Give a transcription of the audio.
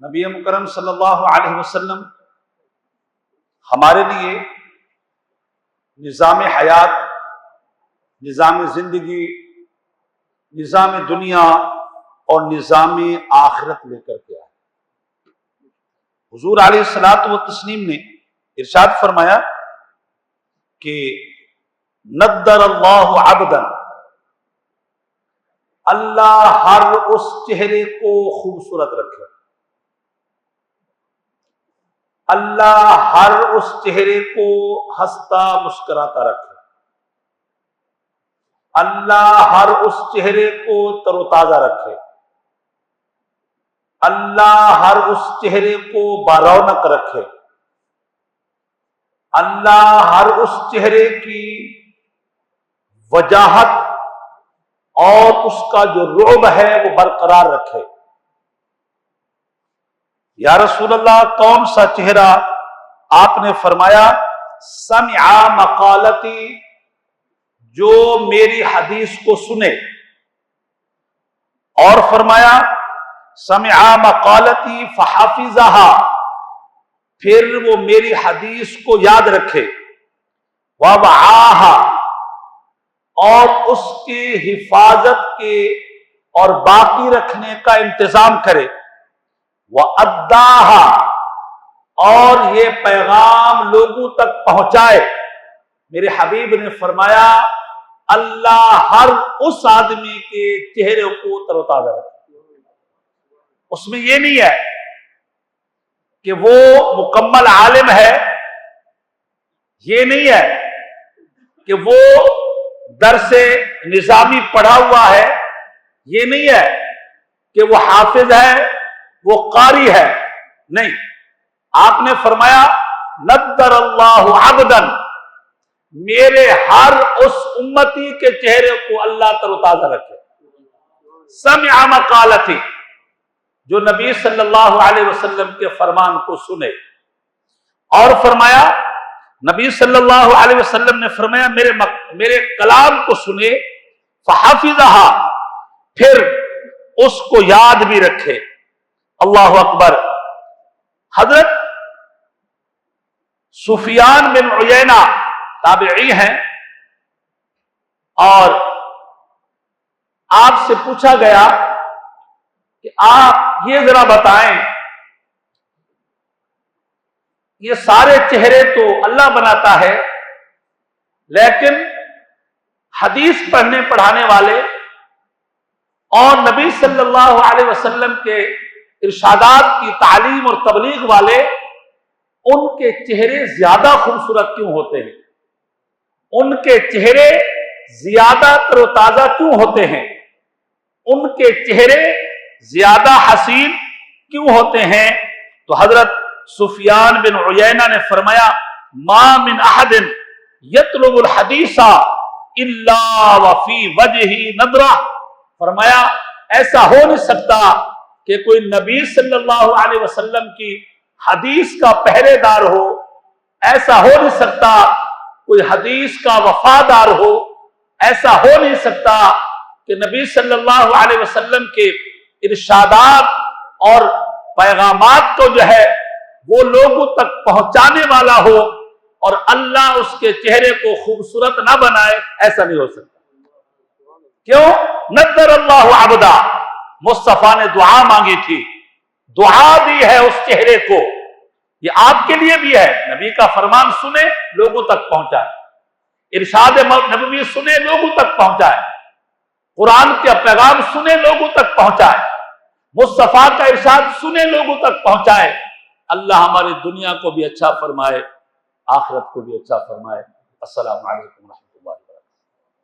نبی مکرم صلی اللہ علیہ وسلم ہمارے لیے نظام حیات، نظام زندگی، نظام دنیا اور نظام آخرت لے کر کے آئے۔ حضور علیہ الصلوۃ والتسلیم نے ارشاد فرمایا کہ نضر اللہ عبدا، اللہ ہر اس چہرے کو خوبصورت رکھے، اللہ ہر اس چہرے کو ہنستا مسکراتا رکھے، اللہ ہر اس چہرے کو تر و تازہ رکھے، اللہ ہر اس چہرے کو بارونق رکھے، اللہ ہر اس چہرے کی وجاہت اور اس کا جو رعب ہے وہ برقرار رکھے۔ یا رسول اللہ کون سا چہرہ؟ آپ نے فرمایا سمع مقالتی، جو میری حدیث کو سنے، اور فرمایا سمع مقالتی فحافظھا، پھر وہ میری حدیث کو یاد رکھے، ووعاھا، اور اس کی حفاظت کے اور باقی رکھنے کا انتظام کرے، وَأَدَّاهَا، اور یہ پیغام لوگوں تک پہنچائے۔ میرے حبیب نے فرمایا اللہ ہر اس آدمی کے چہرے کو تر و تازہ رکھے۔ اس میں یہ نہیں ہے کہ وہ مکمل عالم ہے، یہ نہیں ہے کہ وہ درس نظامی پڑھا ہوا ہے، یہ نہیں ہے کہ وہ حافظ ہے، وہ قاری ہے، نہیں۔ آپ نے فرمایا نضر اللہ عبدا، میرے ہر اس امتی کے چہرے کو اللہ تر و تازہ رکھے۔ سمع مقالتی، جو نبی صلی اللہ علیہ وسلم کے فرمان کو سنے، اور فرمایا نبی صلی اللہ علیہ وسلم نے فرمایا میرے کلام کو سنے، فحافظھا، پھر اس کو یاد بھی رکھے۔ اللہ اکبر۔ حضرت سفیان بن عیینہ تابعی ہیں، اور آپ سے پوچھا گیا کہ آپ یہ ذرا بتائیں، یہ سارے چہرے تو اللہ بناتا ہے، لیکن حدیث پڑھنے پڑھانے والے اور نبی صلی اللہ علیہ وسلم کے ارشادات کی تعلیم اور تبلیغ والے، ان کے چہرے زیادہ خوبصورت کیوں ہوتے ہیں؟ ان کے چہرے زیادہ تر و تازہ کیوں ہوتے ہیں؟ ان کے چہرے زیادہ حسین کیوں ہوتے ہیں؟ تو حضرت سفیان بن عیینہ نے فرمایا ما من احد یطلب الحدیث الا وفی وجہہ نضرہ، فرمایا ایسا ہو نہیں سکتا کہ کوئی نبی صلی اللہ علیہ وسلم کی حدیث کا پہرے دار ہو، ایسا ہو نہیں سکتا کوئی حدیث کا وفادار ہو، ایسا ہو نہیں سکتا کہ نبی صلی اللہ علیہ وسلم کے ارشادات اور پیغامات کو جو ہے وہ لوگوں تک پہنچانے والا ہو، اور اللہ اس کے چہرے کو خوبصورت نہ بنائے، ایسا نہیں ہو سکتا۔ کیوں؟ نضر اللہ عبدا، مصطفیٰ نے دعا مانگی تھی، دعا دی ہے اس چہرے کو۔ یہ آپ کے لیے بھی ہے، نبی کا فرمان سنے لوگوں تک پہنچائے، ارشاد نبوی سنے لوگوں تک پہنچائے، قرآن کا پیغام سنے لوگوں تک پہنچائے، مصطفیٰ کا ارشاد سنے لوگوں تک پہنچائے۔ اللہ ہماری دنیا کو بھی اچھا فرمائے، آخرت کو بھی اچھا فرمائے۔ السلام علیکم ورحمۃ اللہ۔